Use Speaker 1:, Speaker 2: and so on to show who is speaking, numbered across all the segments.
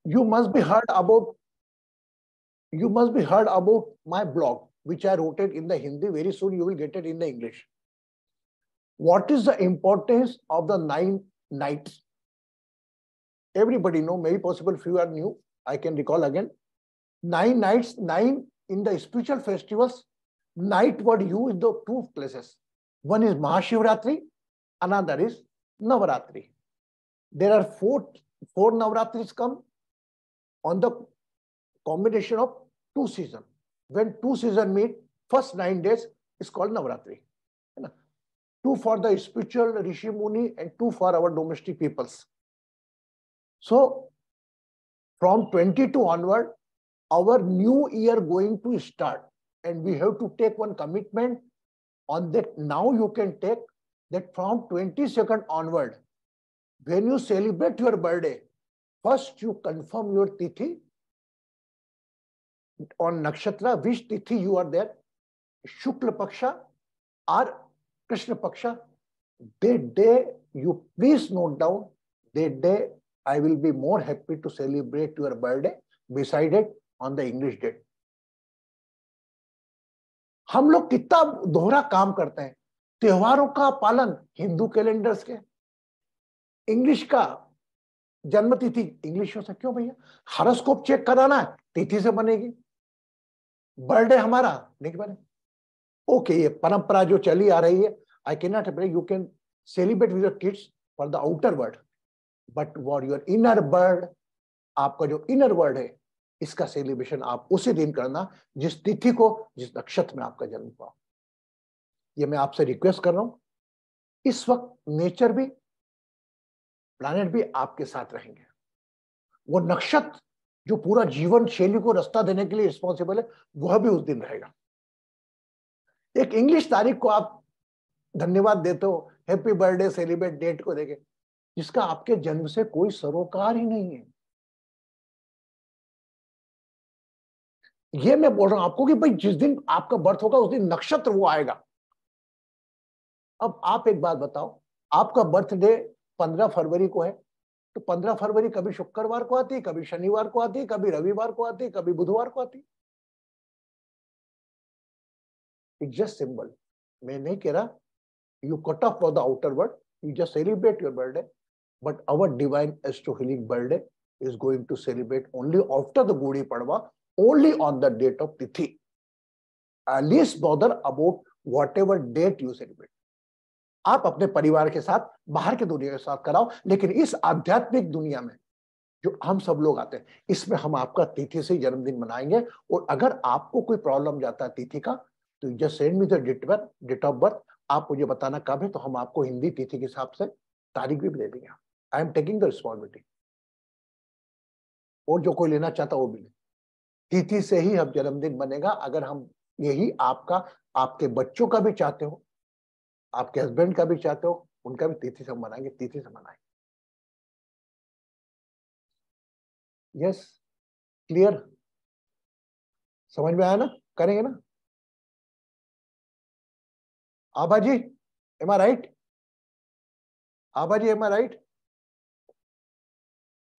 Speaker 1: you must be heard about my blog, which I wrote it in the Hindi. Very soon you will get it in the English. What is the importance of the 9 nights? Everybody know, maybe possible few are new. I can recall again. 9 nights, 9 in the spiritual festivals. Night word used in the 2 places. One is Mahashivratri, another is Navaratri. There are 4 Navaratris come on the combination of 2 seasons. When 2 seasons meet, first 9 days is called Navaratri. 2 for the spiritual Rishi Muni and 2 for our domestic peoples. So from 22 onward, our new year going to start, and we have to take one commitment on that. Now you can take that from 22nd onward, when you celebrate your birthday, first you confirm your tithi on nakshatra, which tithi you are there, Shukla Paksha or Krishna Paksha. That day you please note down, that day I will be more happy to celebrate your birthday beside it on the English date. हम लोग कितना दोहरा काम करते हैं, त्योहारों का पालन हिंदू कैलेंडर्स के, इंग्लिश का जन्म तिथि इंग्लिश से क्यों भैया, हॉरोस्कोप चेक कराना है तिथि से बनेगी, बर्थडे हमारा नहीं बने. ओके, ये परंपरा जो चली आ रही है, I can not break. You can celebrate with your kids for the outer world, but for your inner world, आपका जो इनर वर्ल्ड है, इसका सेलिब्रेशन आप उसी दिन करना जिस तिथि को, जिस नक्षत्र में आपका जन्म हुआ. ये मैं आपसे रिक्वेस्ट कर रहा हूं. इस वक्त नेचर भी, प्लैनेट भी आपके साथ रहेंगे. वो नक्षत्र जो पूरा जीवन शैली को रास्ता देने के लिए रिस्पॉन्सिबल है, वह भी उस दिन रहेगा. एक इंग्लिश तारीख को आप धन्यवाद देते हो, हैप्पी बर्थडे सेलिब्रेट डेट को देके, जिसका आपके जन्म से कोई सरोकार ही नहीं है. ये मैं बोल रहा हूं आपको कि भाई जिस दिन आपका बर्थ होगा उस दिन नक्षत्र वो आएगा. अब आप एक बात बताओ, आपका बर्थडे 15 फरवरी को है, तो 15 फरवरी कभी शुक्रवार को आती है, कभी शनिवार को आती है, कभी रविवार को आती है, कभी बुधवार को आती है. It's just symbol. मैं नहीं कह रहा you cut off for the outer world, you just celebrate your birthday, but our divine astrohelic birthday is going to celebrate only after the Gudi Padwa, only on the date of Tithi. At least bother about whatever date you celebrate. आप अपने परिवार के साथ, बाहर की दुनिया के साथ कराओ, लेकिन इस आध्यात्मिक दुनिया में जो हम सब लोग आते हैं, इसमें हम आपका तिथि से जन्मदिन मनाएंगे. और अगर आपको कोई प्रॉब्लम जाता है तिथि का, तो just send me the date of birth. आप मुझे बताना कब है, तो हम आपको हिंदी तिथि के हिसाब से तारीख भी दे देंगे. I am taking the responsibility. और जो कोई लेना चाहता वो भी ले. तिथि से ही हम जन्मदिन बनेगा. अगर हम यही आपका, आपके बच्चों का भी चाहते हो, आपके हस्बैंड का भी चाहते हो, उनका भी तिथि से मनाएंगे, तिथि से मनाएंगे. यस, क्लियर, समझ में आया ना? करेंगे ना? आभा जी, am I right? Abha ji, am I right?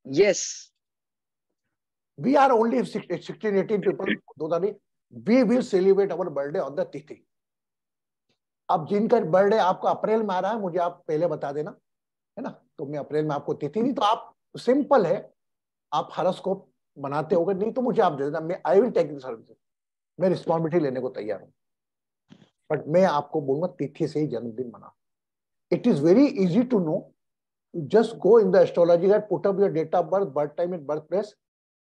Speaker 2: Yes.
Speaker 1: We are only 16-18 people. We will celebrate our birthday on the तिथि. अब जिनका बर्थडे आपका अप्रैल में आ रहा है, मुझे आप पहले बता देना, है ना? तो मैं अप्रैल में आपको तिथि, नहीं तो आप सिंपल है, आप हॉरोस्कोप बनाते होगे, नहीं तो मुझे आप दे देना. मैं I will take this service. मैं रिस्पॉन्सिबिलिटी लेने को तैयार हूं, बट मैं आपको बोलूंगा तिथि से ही जन्मदिन मना. It is very easy to know. Just go in the astrology guide, put up your date of birth, birth time and birthplace.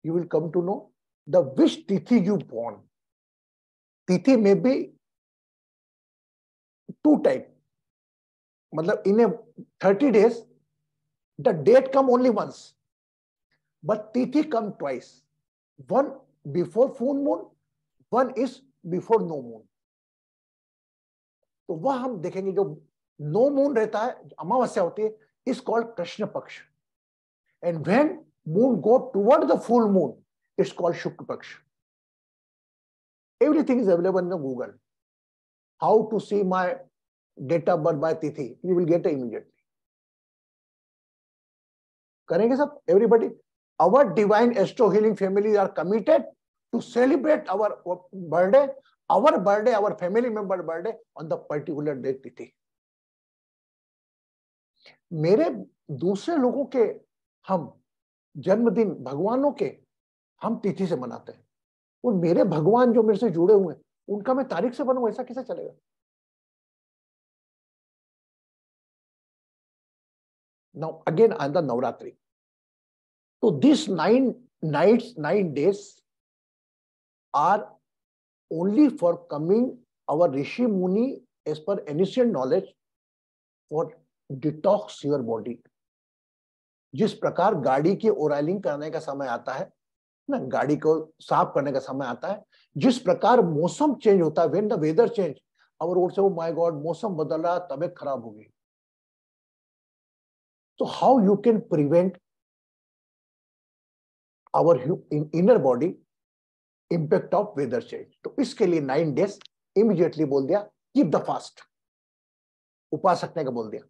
Speaker 1: You will come to know the which tithi you born. Tithi may be 2 type. मतलब in a 30 days, the date come only once, but tithi come twice. One before full moon, one is before no moon. तो वह हम देखेंगे. जो no moon रहता है, अमावस्या होती है, is called Krishna Paksha. And when moon go toward the full moon, it's called Shukla Paksha. Everything is available in the Google. How to see my date of birth by Tithi? You will get it immediately. करेंगे सब, everybody? our divine astro healing families are committed to celebrate our birthday, our family member birthday on the particular day तिथि. मेरे दूसरे लोगों के हम जन्मदिन भगवानों के हम तिथि से मनाते हैं, और मेरे भगवान जो मेरे से जुड़े हुए हैं उनका मैं तारीख से बनूं, ऐसा कैसे चलेगा? Now again on the Navratri. So these 9 nights, 9 days are only for coming our Rishi Muni as per ancient knowledge for detox your body. जिस प्रकार गाड़ी की ऑयलिंग करने का समय आता है ना, गाड़ी को साफ करने का समय आता है, जिस प्रकार मौसम चेंज होता है, when the weather change, our would say, oh my God, मौसम बदल रहा, तबीयत खराब हो गई. So how you can prevent our inner body impact of weather change? तो इसके लिए 9 days immediately बोल दिया keep the fast, उपवास रखने का बोल दिया.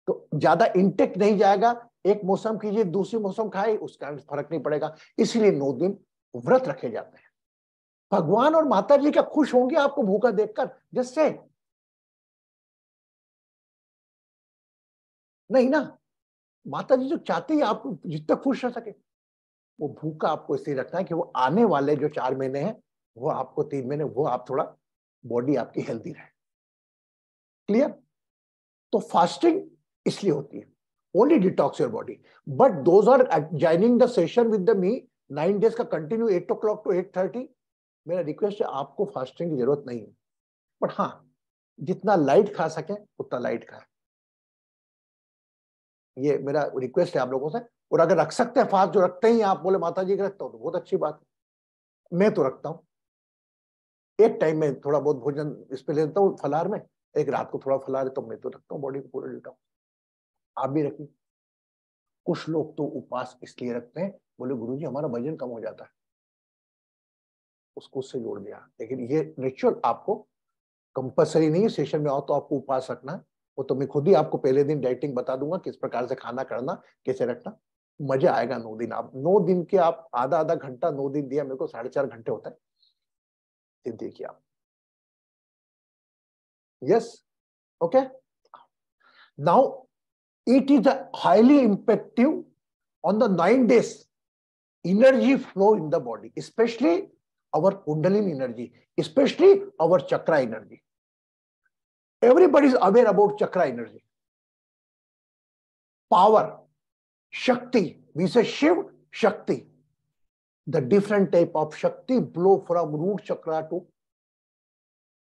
Speaker 1: तो ज्यादा इंटेक्ट नहीं जाएगा, एक मौसम कीजिए दूसरी मौसम खाए, उसका फर्क नहीं पड़ेगा, इसलिए 9 दिन व्रत रखे जाते हैं. भगवान और माता जी क्या खुश होंगे आपको भूखा देखकर? जिससे नहीं ना, माता जी जो चाहती है आप जितना खुश रह सके, वो भूखा आपको इसलिए रखना है कि वो आने वाले जो 4 महीने हैं, वो आपको 3 महीने, वो आप थोड़ा बॉडी आपकी हेल्दी रहे. क्लियर? तो फास्टिंग इसलिए होती है, only detox your body. But those are joining the session with the me 9 days का कंटिन्यू 8 o'clock to 8:30. मेरा रिक्वेस्ट है, आपको फास्टिंग की जरूरत नहीं है, बट हाँ जितना लाइट खा सके उतना लाइट खाए, ये मेरा रिक्वेस्ट है आप लोगों से. और अगर रख सकते हैं फास्ट, जो रखते ही आप बोले माता जी का रखता हूं, तो बहुत अच्छी बात है. मैं तो रखता हूं, एक टाइम में थोड़ा बहुत भोजन इस पे लेता हूँ फलाहार में, एक रात को थोड़ा फलाहार, तो मैं तो रखता हूँ बॉडी को पूरा लेता हूँ. आप भी रखिए. कुछ लोग तो उपवास इसलिए रखते हैं, बोले गुरुजी हमारा वजन कम हो जाता है, उसको उससे जोड़ दिया. लेकिन ये रिचुअल आपको कंपलसरी नहीं है, सेशन में आओ तो आपको उपवास रखना है. वो तो मैं खुद ही आपको पहले दिन डाइटिंग बता दूंगा, किस प्रकार से खाना करना, कैसे रखना. मजा आएगा 9 दिन. आप 9 दिन के आप आधा घंटा 9 दिन दिया मेरे को, 4.5 घंटे होता है. देखिए आप. Yes, okay. Now it is highly effective on the 9 days energy flow in the body, especially our kundalini energy, especially our chakra energy. Everybody is aware about chakra energy, power, shakti. We say Shiv Shakti. The different type of shakti flow from root chakra to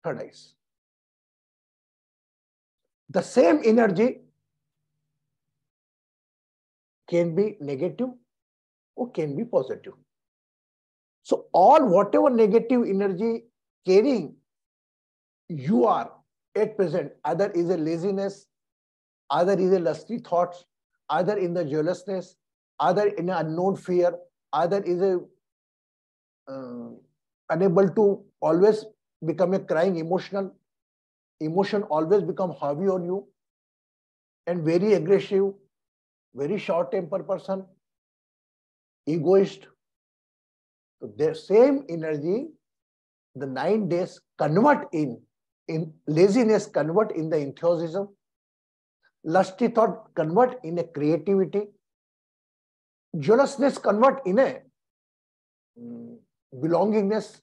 Speaker 1: third eyes. The same energy can be negative or can be positive. So all whatever negative energy carrying you are at present, either is a laziness, either is a lusty thoughts, either in the jealousness, either in an unknown fear, either is a unable to always become a crying emotion always become heavy on you, and very aggressive, very short temper person, egoist. So the same energy, the 9 days convert in laziness, convert in the enthusiasm, lusty thought convert in a creativity, jealousness convert in a belongingness,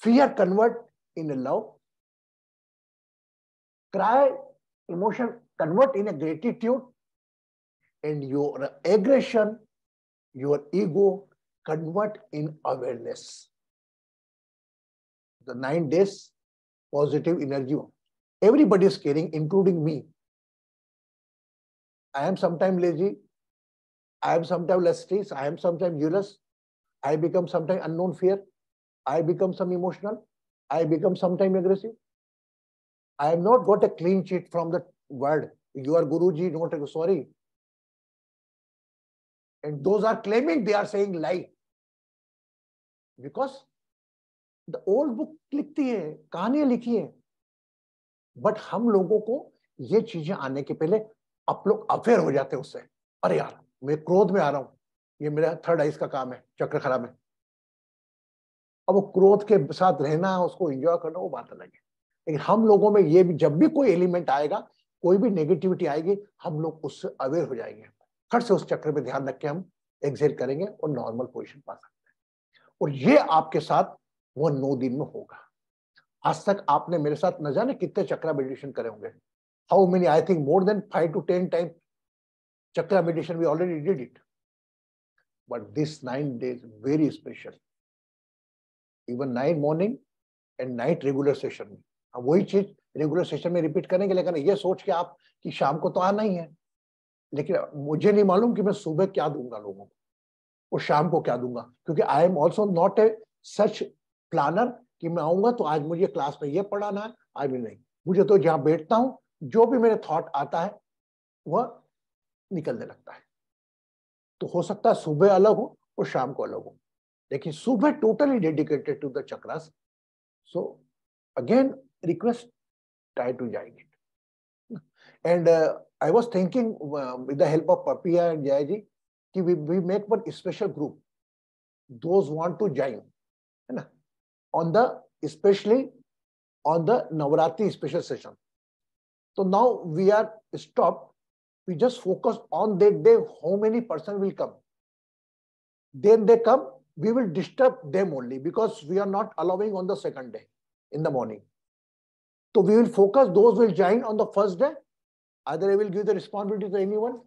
Speaker 1: fear convert in a love, cry emotion convert in a gratitude, and your aggression, your ego convert in awareness. The 9 days positive energy everybody is carrying, including me. I am sometimes lazy, I am sometimes lusty, I am sometimes jealous, I become sometimes unknown fear, I become some emotional, I become sometimes aggressive. I have not got a clean sheet from the word. You are Guruji, not sorry. And those are claiming, they are saying lie. Because the old book लिखती है, कहानियां लिखी है, but हम लोगों को ये चीजें आने के पहले आप लोग अफेयर हो जाते हैं उससे. अरे यार मैं क्रोध में आ रहा हूं, ये मेरा थर्ड आइज का काम है, चक्र खराब है। अब वो क्रोध के साथ रहना, उसको एंजॉय करना, वो बात अलग है। लेकिन हम लोगों में ये भी, जब भी कोई एलिमेंट आएगा, कोई भी नेगेटिविटी आएगी, हम लोग उससे अवेयर हो जाएंगे, फट से उस चक्र पे ध्यान रख के हम एग्जिट करेंगे और नॉर्मल पोजीशन पा सकते हैं। और ये आपके साथ वो 9 दिन में होगा। आज तक आपने मेरे साथ न जाने कितने चक्रा मेडिटेशन करे होंगे, how many, I think more than 5 to 10 time chakra meditation we already did it, but this 9 days very special, even 9 morning and night regular session में। अब वही चीज रेगुलर सेशन में रिपीट करेंगे, लेकिन ये सोच के आप कि शाम को तो आना ही है, लेकिन मुझे नहीं मालूम कि मैं सुबह क्या दूंगा लोगों को और शाम को क्या दूंगा, क्योंकि I am also not a such planner कि मैं आऊंगा तो आज मुझे क्लास में ये पढ़ाना है, आई विल नहीं। मुझे तो जहां बैठता हूं, जो भी मेरे थॉट आता है वह निकलने लगता है। तो हो सकता है सुबह अलग हो और शाम को अलग हो, लेकिन सुबह totally dedicated to the chakras. So again request, try to join it. And I was thinking with the help of Papiya and Jayaji, we make one special group. Those want to join, है ना? On the, especially on the Navaratri special session. So now we are stopped. We just focus on that day, how many person will come. Then they come, we will disturb them only because we are not allowing on the second day in the morning. So we will focus, those will join on the first day. Either I will give the responsibility to anyone,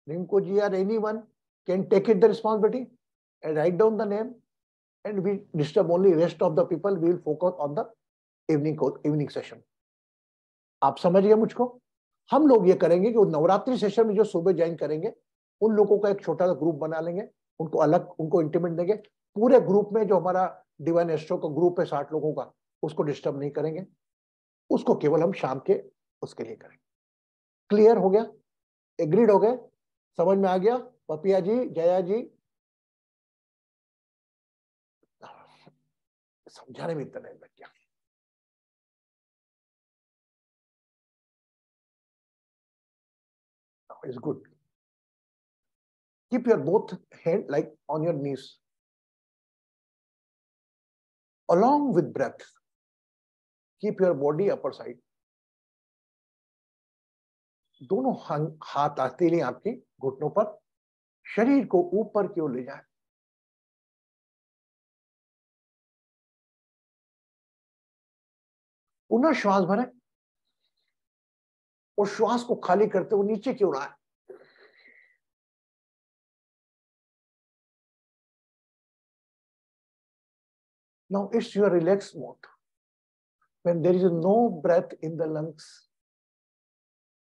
Speaker 1: Rinko ji or anyone can take it the responsibility and write down the name, and we disturb only rest of the people. We will focus on the evening session. आप समझ गए मुझको? हम लोग ये करेंगे कि Navratri session में जो सुबह ज्वाइन करेंगे, उन लोगों का एक छोटा सा ग्रुप बना लेंगे, उनको अलग, उनको इंटीमेट देंगे। पूरे ग्रुप में जो हमारा डिवाइन एस्ट्रो का ग्रुप है 60 लोगों का, उसको डिस्टर्ब नहीं करेंगे, उसको केवल हम शाम के उसके लिए करेंगे। क्लियर हो गया? एग्रीड हो गए? समझ में आ गया? पपिया जी, जया जी, समझाने में इतना नहीं लग गया। It's good. Keep your both hand like on your knees. Along with breath, keep your body upper side. दोनों हाथ आते ही आपके घुटनों पर, शरीर को ऊपर की ओर ले जाए। पुनः श्वास भरें और श्वास को खाली करते हुए नीचे की ओर आए। Now it's your relaxed mode. When there is no breath in the lungs,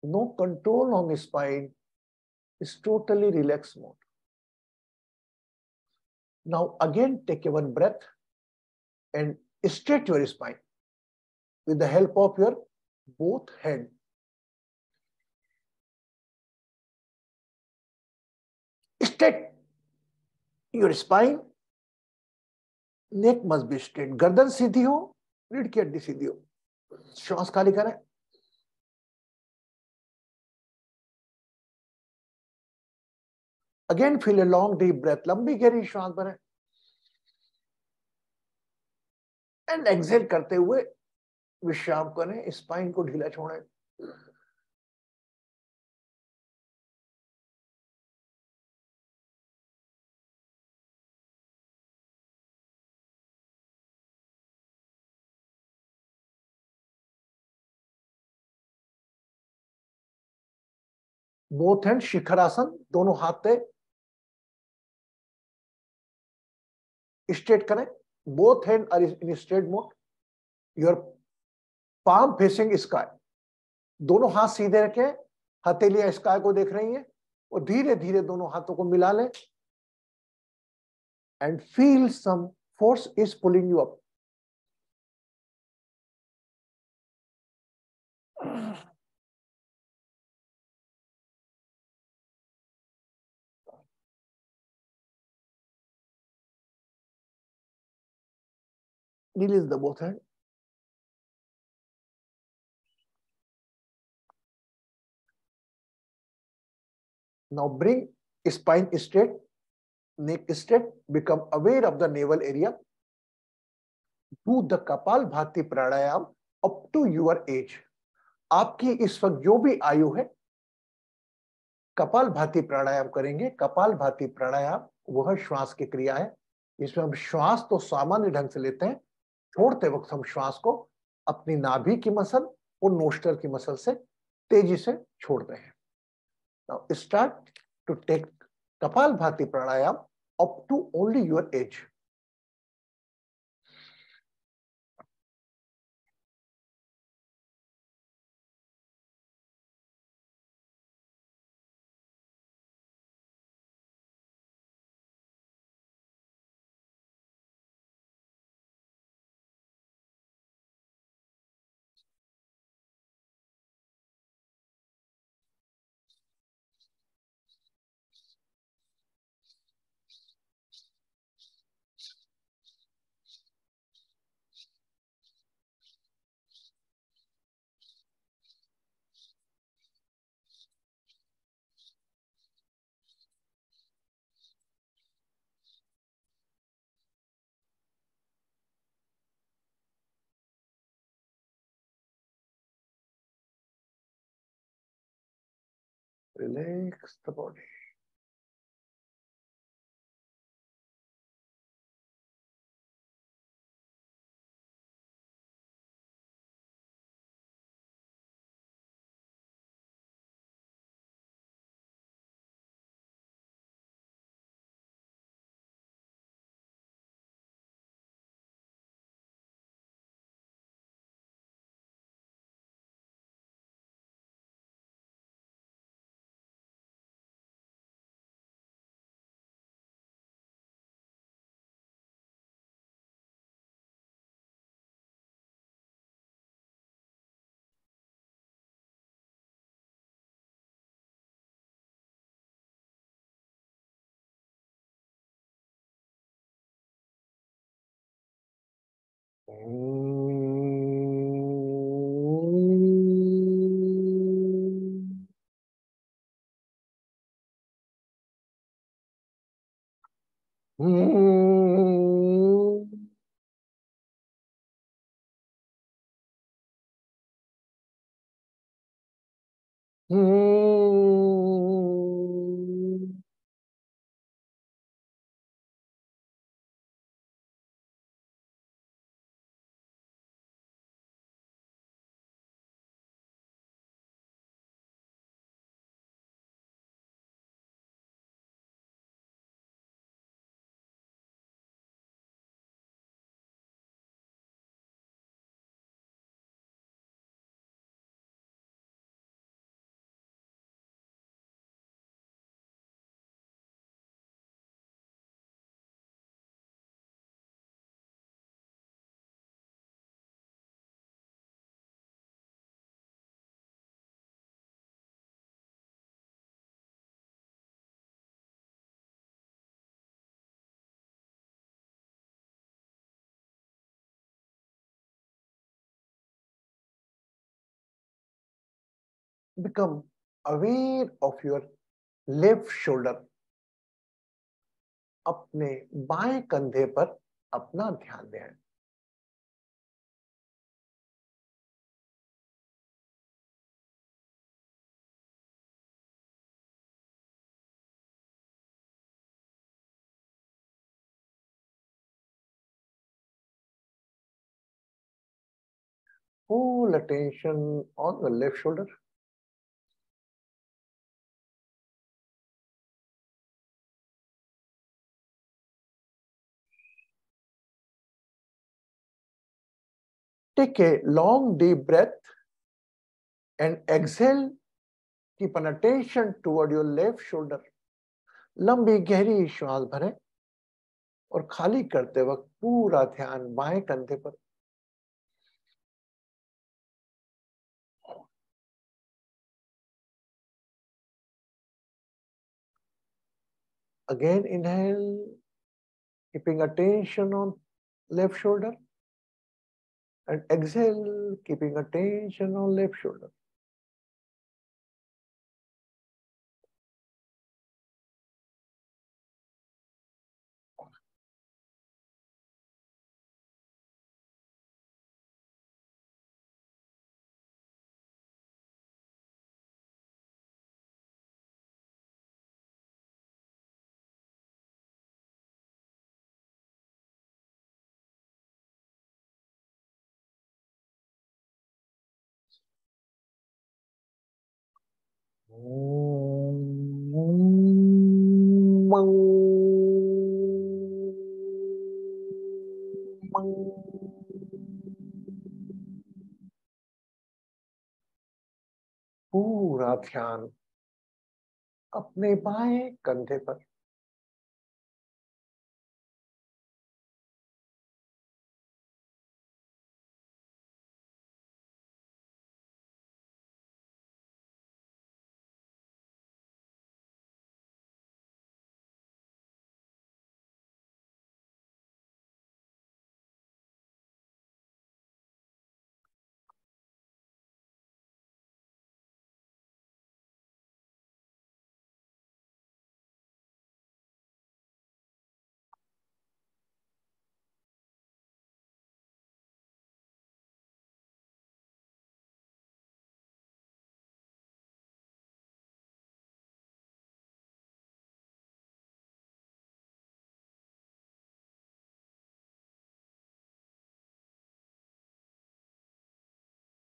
Speaker 1: no control on the spine, it's totally relaxed mode. Now again take a one breath and straight your spine with the help of your both hands. Straight your spine, neck must be straight, गर्दन सीधी हो, रीढ़ की हड्डी सीधी हो। श्वास खाली करें। Again feel a long deep breath, लंबी गहरी श्वास भरें एंड एक्सेल करते हुए विश्राम करें, स्पाइन को ढीला छोड़ें। बोथ हैंड शिखरासन, दोनों हाथ पे स्ट्रेट करें। Both hand are in straight mode, your palm facing sky, दोनों हाथ सीधे रखें, हथेलियां स्काई को देख रही हैं और धीरे धीरे दोनों हाथों को मिला लें and feel some force is pulling you up. Release the both hand. Now bring spine straight, neck straight, become aware of the navel area. Do the Kapalbhati pranayama up to your age. आपकी इस वक्त जो भी आयु है, कपालभाति प्राणायाम करेंगे। कपालभाति प्राणायाम वह श्वास की क्रिया है, इसमें हम श्वास तो सामान्य ढंग से लेते हैं, छोड़ते वक्त हम श्वास को अपनी नाभि की मसल और नोस्ट्रल की मसल से तेजी से छोड़ते हैं। Now start to take Kapalbhati pranayam up to only your age. Relax the body. Become aware of your left shoulder. अपने बाएं कंधे पर अपना ध्यान दें। Full attention on the left shoulder. Take a long deep breath and exhale. Keep an attention toward your left shoulder. लंबी गहरी श्वास भरें और खाली करते वक्त पूरा ध्यान बाएं कंधे पर। Again inhale, keeping attention on left shoulder, and exhale, keeping attention on left shoulder. पूरा ध्यान अपने बाएं कंधे पर।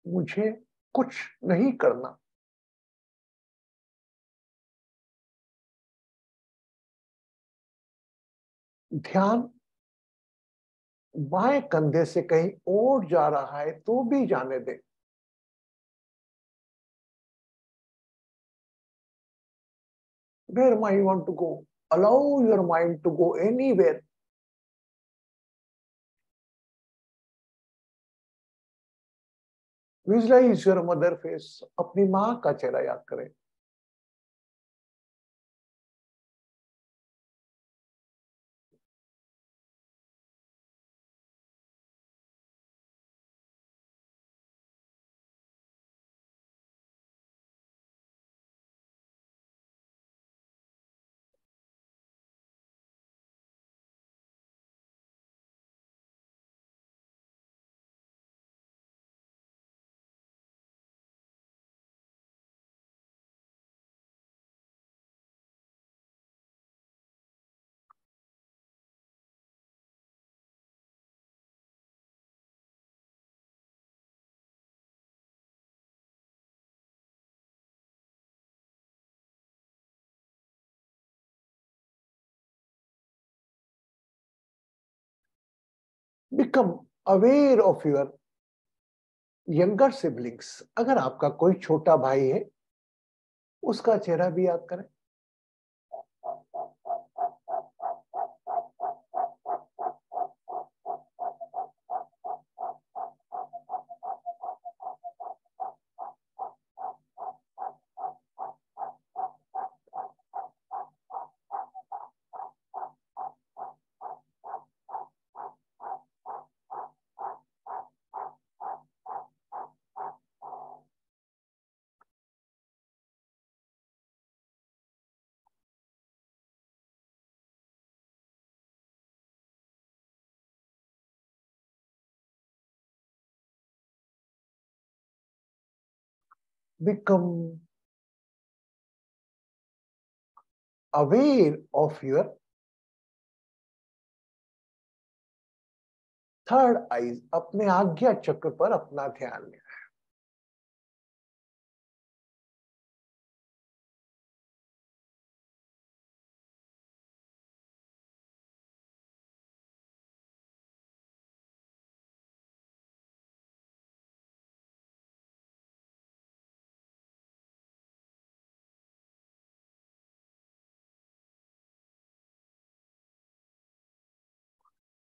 Speaker 1: मुझे कुछ नहीं करना। ध्यान बाएं कंधे से कहीं और जा रहा है तो भी जाने दे। Where mind want to go? Allow your mind to go anywhere. Visualize your mother face. अपनी माँ का चेहरा याद करें। Become aware of your younger siblings. अगर आपका कोई छोटा भाई है, उसका चेहरा भी याद करें। Become aware of your third eyes. अपने आज्ञा चक्र पर अपना ध्यान लें।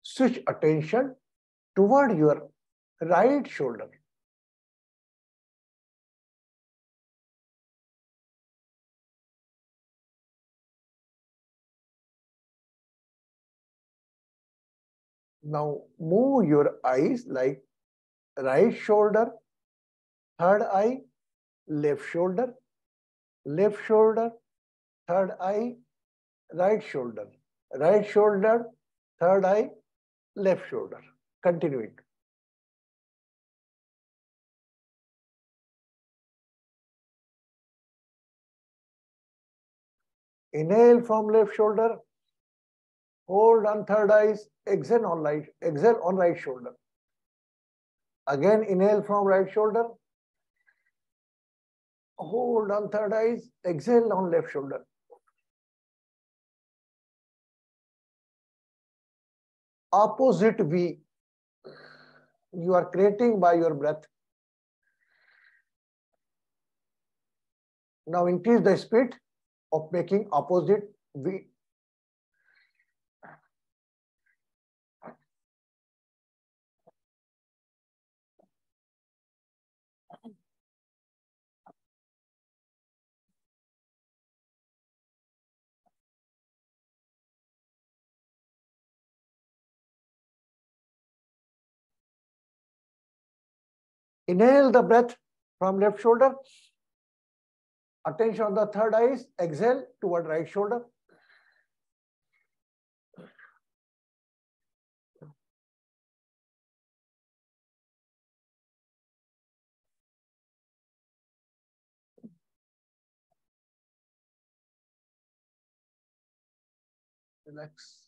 Speaker 1: Switch attention toward your right shoulder. Now move your eyes like right shoulder, third eye, left shoulder, third eye, right shoulder, third eye, left shoulder. Continuing. Inhale from left shoulder, hold on third eye, exhale on right shoulder. Again inhale from right shoulder, Hold on third eye, exhale on left shoulder. Opposite V, you are creating by your breath. Now increase the speed of making opposite V. Inhale the breath from left shoulder. Attention on the third eye, exhale toward right shoulder. Relax.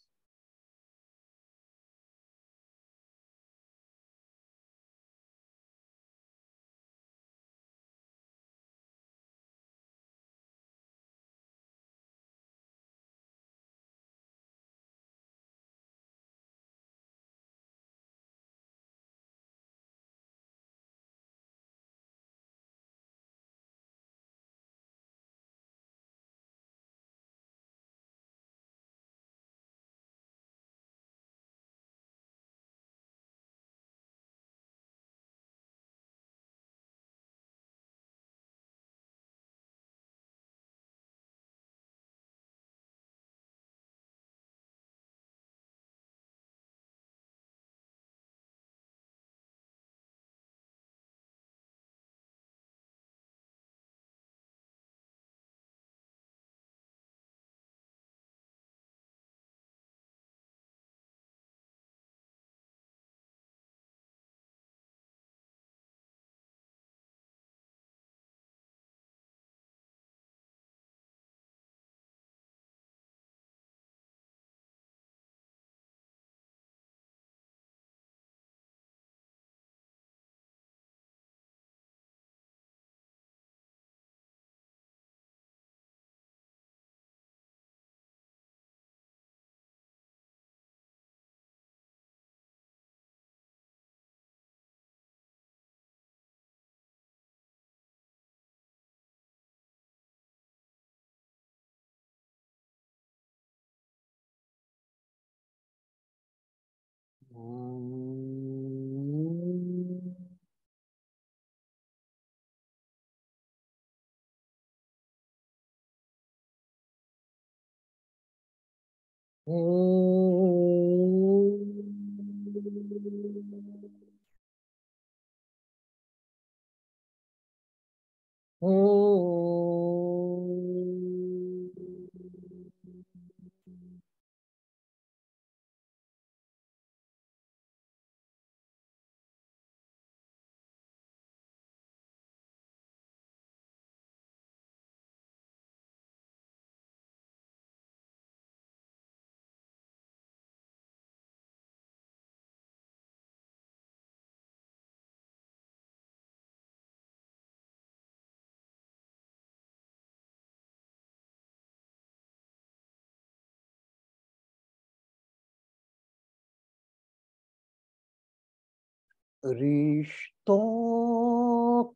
Speaker 1: रिश्तों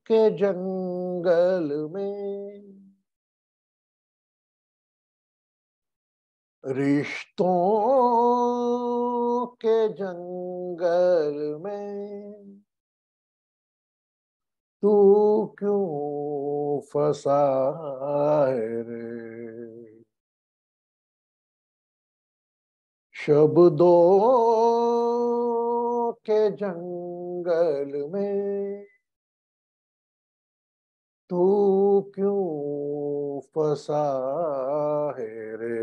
Speaker 1: के जंगल में, रिश्तों के जंगल में तू क्यों फंसा है रे। शब्दों के जंगल में तू क्यों फंसा है रे।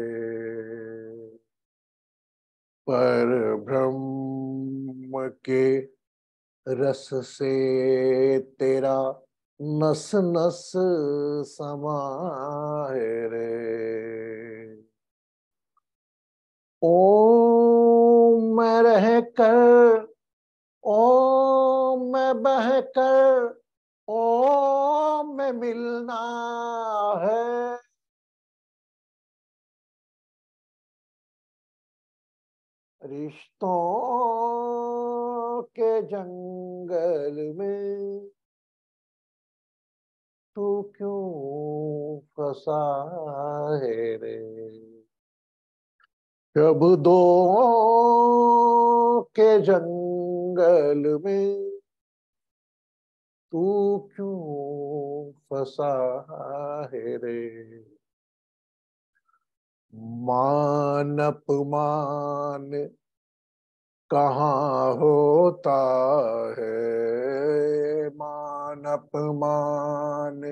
Speaker 1: पर ब्रह्म के रस से तेरा नस नस समा है रे। ओम मैं रह कर, ओम मैं बह कर, ओम मैं से मिलना है, रिश्तों के जंगल में तू क्यों फंसा है रे। जब दो के जंगल में तू क्यों फंसा है रे। मान अपमान कहाँ होता है, मान अपमान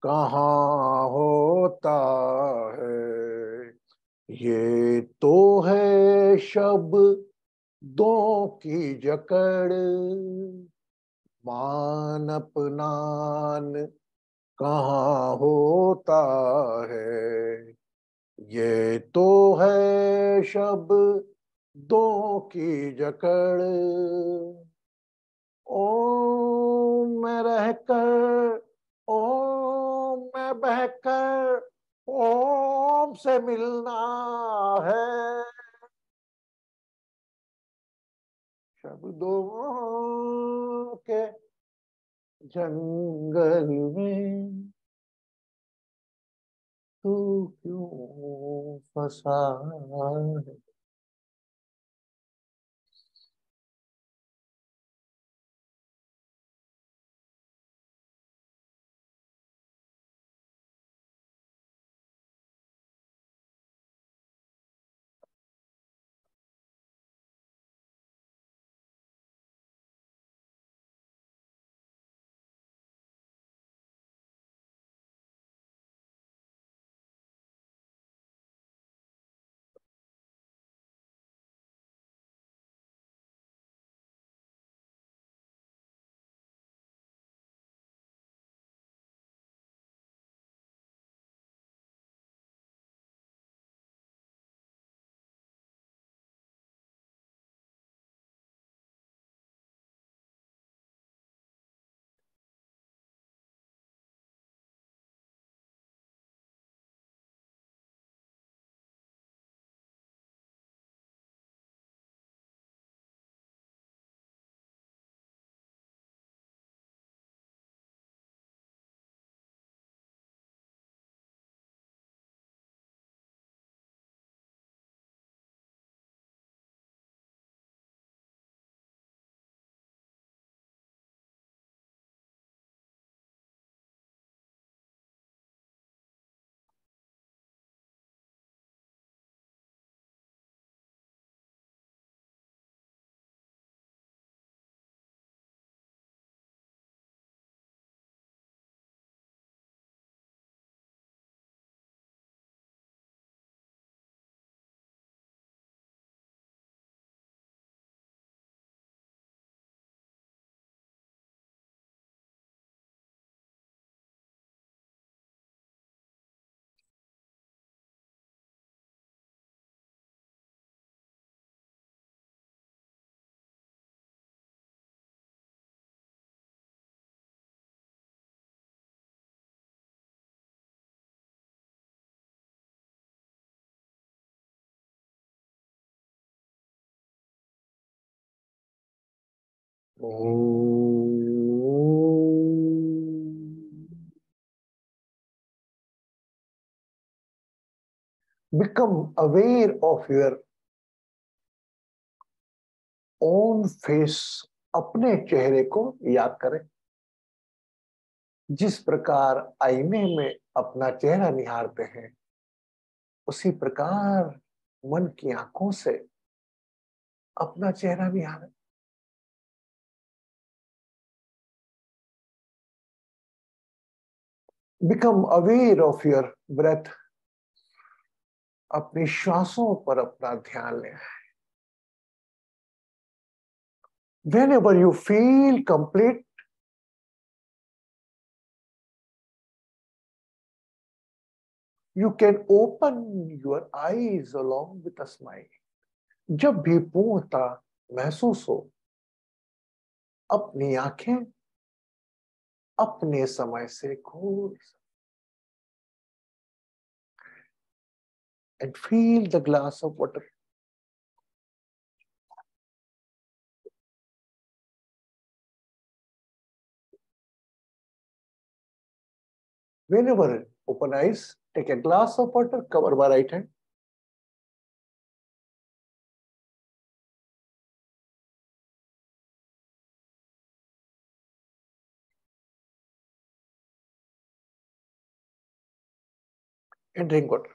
Speaker 1: कहाँ होता है। ये तो है शब्दों की जकड़, मान अपमान कहाँ होता है। ये तो है शब्दों की जकड़, ओ मैं रहकर, ओ मैं बहकर, ओम से मिलना है, शब्दों के जंगल में तू क्यों फंसा है। Become aware of your own face, अपने चेहरे को याद करें। जिस प्रकार आईने में अपना चेहरा निहारते हैं, उसी प्रकार मन की आंखों से अपना चेहरा निहारें। Become aware of your breath, अपनी श्वासों पर अपना ध्यान लें। Whenever you feel complete, you can open your eyes along with a smile. जब भी पूर्णता महसूस हो, अपनी आंखें अपने समय से घोर and fill the glass of water. Whenever open eyes, take a glass of water, cover by right hand. And drink water.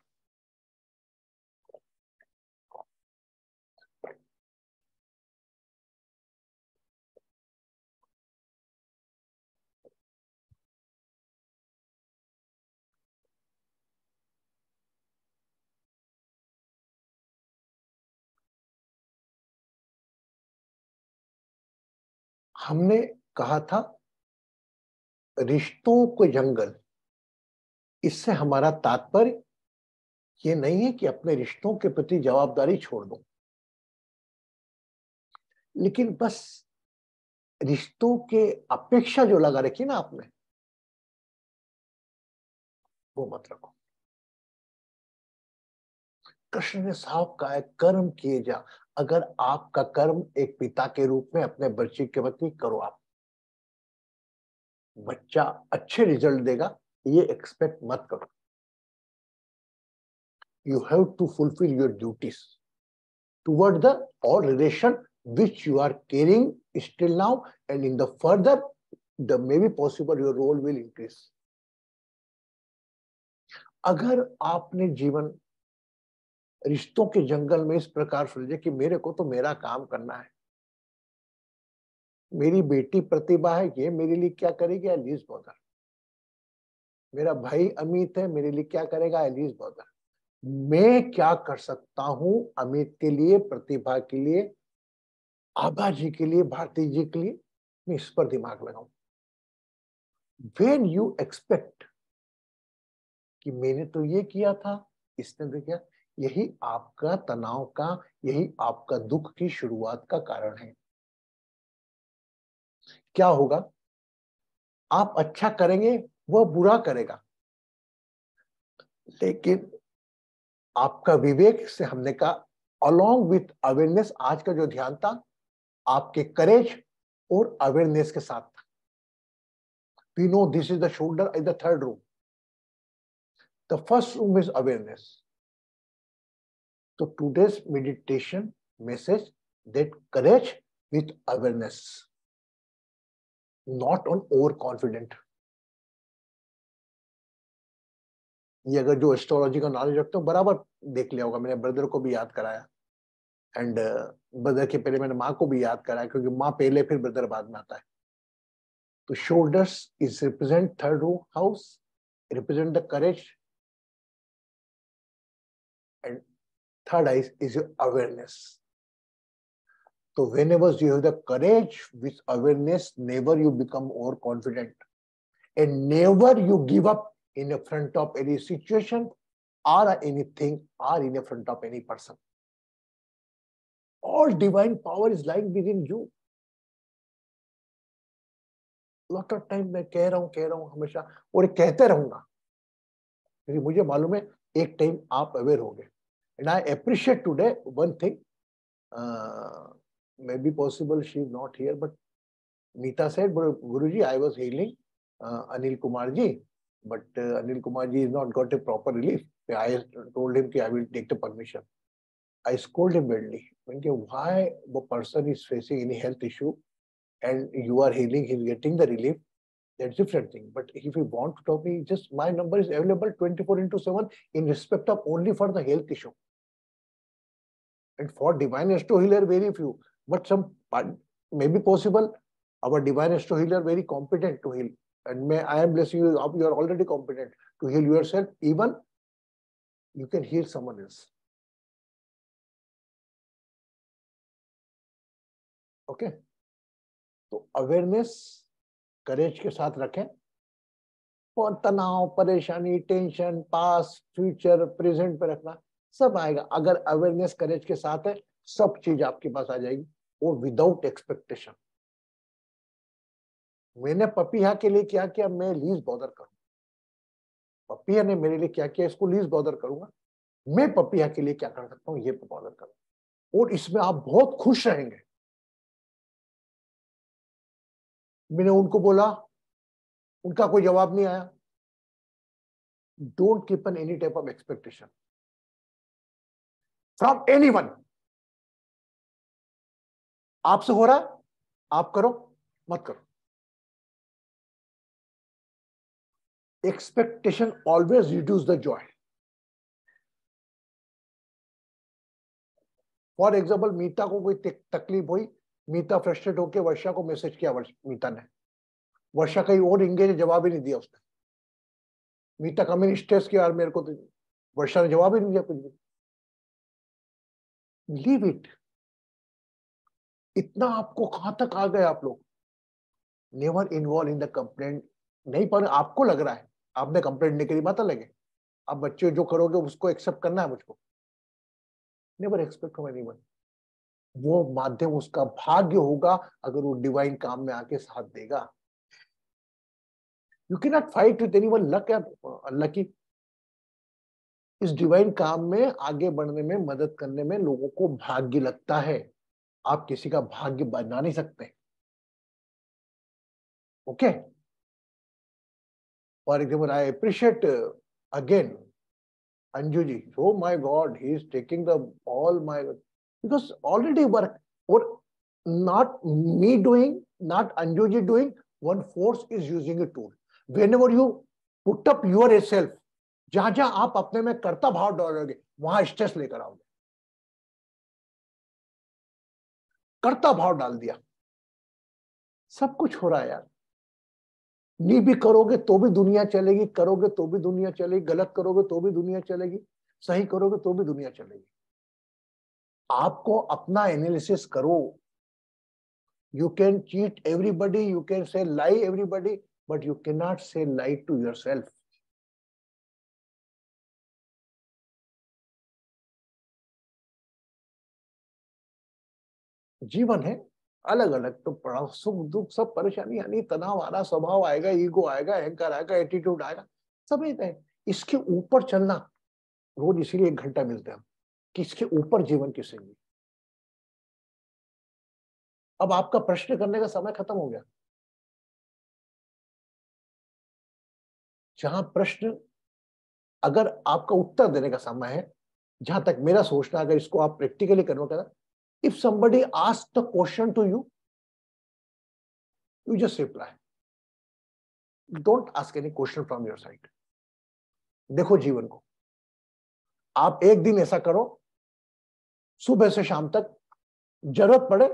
Speaker 1: हमने कहा था रिश्तों को जंगल, इससे हमारा तात्पर्य ये नहीं है कि अपने रिश्तों के प्रति जवाबदारी छोड़ दो, लेकिन बस रिश्तों के अपेक्षा जो लगा रखी ना आपने, वो मत रखो। कृष्ण ने साफ कहा है कर्म किए जा। अगर आपका कर्म एक पिता के रूप में अपने बच्चे के प्रति करो, आप बच्चा अच्छे रिजल्ट देगा ये एक्सपेक्ट मत करो। You have to fulfill your duties toward the all relation which you are carrying still now, and in the further the may be possible your role will increase. अगर आपने जीवन रिश्तों के जंगल में इस प्रकार सुलझे कि मेरे को तो मेरा काम करना है, मेरी बेटी प्रतिभा है, ये मेरे लिए क्या करेगी, एलिस बॉदर, मेरा भाई अमित है, मेरे लिए क्या करेगा, एलिस बॉदर, मैं क्या कर सकता हूं अमित के लिए, प्रतिभा के लिए, आभा जी के लिए, भारती जी के लिए, मैं इस पर दिमाग लगाऊं। When you expect कि मैंने तो ये किया था, इसने तो किया, यही आपका तनाव का, यही आपका दुख की शुरुआत का कारण है। क्या होगा, आप अच्छा करेंगे वह बुरा करेगा, लेकिन आपका विवेक से हमने कहा अलोंग विथ अवेयरनेस, आज का जो ध्यान था आपके करेज और अवेयरनेस के साथ था। We know this is the shoulder in the third room, the first room is awareness. तो today's meditation message that courage with awareness, not on overconfident. ये अगर जो एस्ट्रोलॉजी का नॉलेज रखते हो बराबर देख लिया होगा, मैंने ब्रदर को भी याद कराया एंड ब्रदर के पहले मैंने माँ को भी याद कराया, क्योंकि माँ पहले फिर ब्रदर बाद में आता है। तो shoulders is represent third room house, represent the courage, and third I is your awareness. So whenever you have the courage with awareness, never you become overconfident, and never you give up in the front of any situation or anything or in the front of any person. All divine power is lying within you. Lot of time मैं कह रहा हूँ हमेशा, और कहते रहूंगा, क्योंकि मुझे मालूम है एक टाइम आप अवेयर होंगे। And I appreciate today one thing. Maybe possible she is not here, but Meeta said, Guruji, I was healing Anil Kumar ji, but Anil Kumar ji is not got a proper relief. I told him that I will take the permission. I scolded him badly. Why the person is facing any health issue and you are healing, he is getting the relief, that's different thing. But if you want to talk me, just my number is available 24/7 in respect of only for the health issue. And for divine astro healer, very few, but some may be possible. Our divine astro healer very competent to heal, and I am blessing you. You are already competent to heal yourself. Even you can heal someone else. Okay. तो awareness करेज के साथ रखें, और तनाव, परेशानी, tension, past, future, present पे रखना सब आएगा। अगर अवेयरनेस करेज के साथ है, सब चीज आपके पास आ जाएगी, और विदाउट एक्सपेक्टेशन। मैंने पपिया के लिए क्या किया, मैं लीज बॉदर करूँ, पपिया ने मेरे लिए क्या किया, इसको लीज बॉदर करूंगा, मैं पपिया के लिए क्या कर सकता हूँ, ये बॉदर करूँ, और इसमें आप बहुत खुश रहेंगे। मैंने उनको बोला, उनका कोई जवाब नहीं आया। Don't keep an any type of expectation from anyone. आपसे हो रहा है, आप करो, मत करो। Expectation always reduce the joy. For example, Meeta को कोई तकलीफ हुई, मीता फ्रस्ट्रेट होकर वर्षा को मैसेज किया, मीता ने, वर्षा कहीं और इंगेज, जवाब ही नहीं दिया उसने। मीता कमी स्ट्रेस किया, यार मेरे को तो वर्षा ने जवाब ही नहीं दिया कुछ भी। Leave it. इतना आपको कहां तक आ गए आप लोग। Never involve in the complaint. नहीं, पर आपको लग रहा है आपने कंप्लेंट नहीं करी, मत लगे। आप बच्चे जो करोगे उसको एक्सेप्ट करना है मुझको। Never expect from anyone. वो माध्यम उसका भाग्य होगा अगर वो डिवाइन काम में आके साथ देगा। You can not fight with anyone. Luck या अल्लाह की, इस डिवाइन काम में आगे बढ़ने में, मदद करने में लोगों को भाग्य लगता है। आप किसी का भाग्य बना नहीं सकते। Okay, for example, I appreciate again Anju ji. Oh my God, he is taking the all my, because already work, or not me doing, not Anju ji doing, one force is using a tool. Whenever you put up yourself, जहां जहां आप अपने में कर्ता भाव डालोगे वहां stress लेकर आओगे। कर्ता भाव डाल दिया, सब कुछ हो रहा है यार। नहीं भी करोगे तो भी दुनिया चलेगी, करोगे तो भी दुनिया चलेगी, गलत करोगे तो भी दुनिया चलेगी, सही करोगे तो भी दुनिया चलेगी। आपको अपना एनालिसिस करो। You can cheat everybody, you can say lie everybody, but you cannot say lie to yourself. जीवन है अलग अलग, तो सुख दुख सब परेशानी आनी, तनाव आना, स्वभाव आएगा, ईगो आएगा, अहंकार आएगा, एटीट्यूड आएगा, सब है। इसके ऊपर चलना, रोज इसीलिए 1 घंटा मिलते हैं हम, कि इसके ऊपर जीवन की जिंदगी। अब आपका प्रश्न करने का समय खत्म हो गया। जहां प्रश्न, अगर आपका उत्तर देने का समय है, जहां तक मेरा सोचना, अगर इसको आप प्रैक्टिकली कन्वर्ट करना, if somebody asks the question to you, you just reply. Don't ask any question from your side. देखो जीवन को, आप एक दिन ऐसा करो, सुबह से शाम तक, जरूरत पड़े,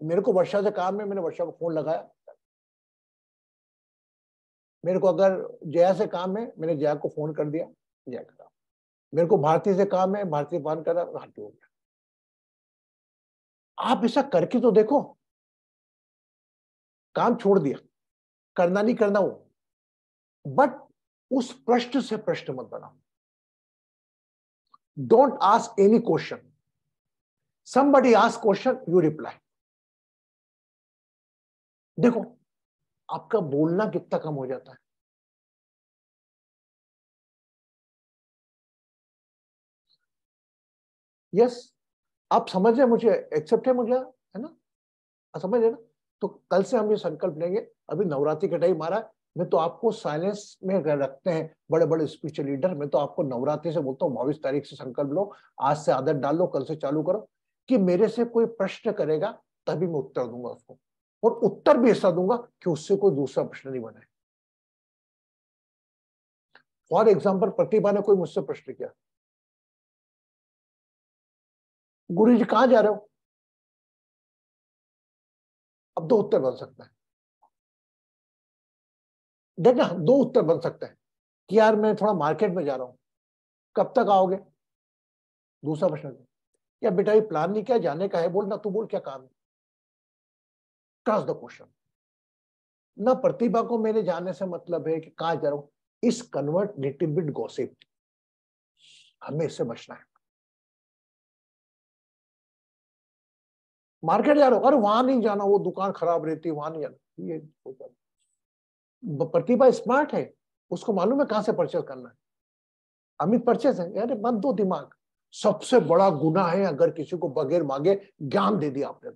Speaker 1: मेरे को वर्षा से काम है, मैंने वर्षा को फोन लगाया। मेरे को अगर जया से काम है, मैंने जया को फोन कर दिया, जया का काम। मेरे को भारती से काम है, भारती फोन करा, भारती हो गया। आप ऐसा करके तो देखो। काम छोड़ दिया, करना नहीं करना वो, बट उस प्रश्न से प्रश्न मत बनाओ। Don't ask any question. Somebody ask question, you reply. देखो आपका बोलना कितना कम हो जाता है। यस, आप समझ रहे, मुझे एक्सेप्ट है, मुझे है ना, आप समझ रहे ना। तो कल से हम ये संकल्प लेंगे। अभी नवरात्रि का टाइम आ रहा है, मैं तो आपको साइलेंस में रखते हैं बड़े बड़े स्पिरिचुअल लीडर। मैं तो आपको नवरात्रि से बोलता हूँ, 22 तारीख से संकल्प लो, आज से आदत डाल लो, कल से चालू करो, कि मेरे से कोई प्रश्न करेगा तभी मैं उत्तर दूंगा उसको, और उत्तर भी ऐसा दूंगा कि उससे कोई दूसरा प्रश्न नहीं बने। फॉर एग्जाम्पल, प्रतिभा ने कोई मुझसे प्रश्न किया, गुरु जी कहाँ जा रहे हो? अब 2 उत्तर बन सकता है। देखना, 2 उत्तर बन सकते हैं, कि यार मैं थोड़ा मार्केट में जा रहा हूं, कब तक आओगे? दूसरा प्रश्न, या बेटा ये प्लान नहीं किया, जाने का है, बोल ना, तू बोल क्या काम है। Cross the question. ना प्रतिभा को मेरे जाने से मतलब है कि कहाँ जा रहा हूं, इस कन्वर्ट लिटिल बिट गॉसिप, हमें इससे बचना है। मार्केट जा रहा हूं, अरे वहां नहीं जाना, वो दुकान खराब रहती है, वहां नहीं जाना, ये होता है। प्रतिभा स्मार्ट है, उसको मालूम है कहां से परचेज करना है। अमित परचेज है, यार मत दो दिमाग। सबसे बड़ा गुनाह है अगर किसी को बगैर मांगे ज्ञान दे दिया आपने।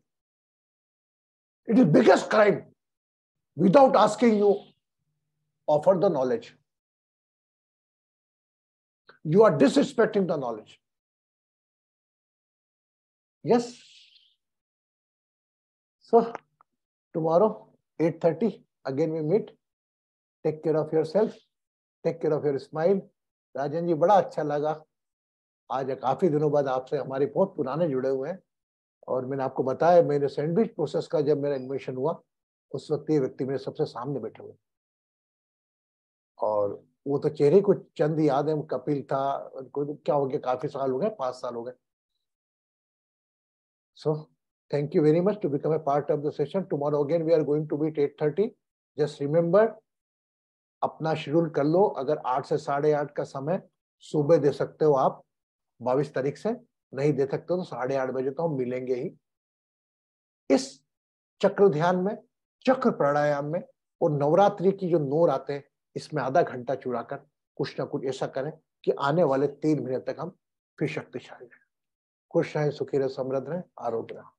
Speaker 1: It is biggest crime without asking you offer the knowledge. You are disrespecting the knowledge. Yes. So tomorrow 8:30 again we meet. Take care of yourself. Take care of your smile. Rajan ji बड़ा अच्छा लगा, आज काफी दिनों बाद आपसे हमारे बहुत पुराने जुड़े हुए हैं। और मैंने आपको बताया मेरे सैंडविच प्रोसेस का जब मेरा इन्वेंशन हुआ उस वक्त ये व्यक्ति मेरे सबसे सामने बैठे हुए, और वो तो चेहरे को चंद याद है, कपिल था, क्या हो गया, काफी साल हो गए, 5 साल हो गए। So thank you very much to become a part of the session. Tomorrow again we are going to meet 8:30. Just remember, अपना शेड्यूल कर लो। अगर 8 से 8:30 का समय सुबह दे सकते हो आप 22 तारीख से, नहीं दे सकते हो तो 8:30 बजे तो हम मिलेंगे ही। इस चक्र ध्यान में, चक्र प्राणायाम में और नवरात्रि की जो 9 रातें, इसमें आधा घंटा चुराकर कुछ ना कुछ ऐसा करें कि आने वाले 3 महीने तक हम फिर शक्तिशाली रहें। खुश रहें, सुखी रहें, समृद्ध रहें, आरोग्य रहें।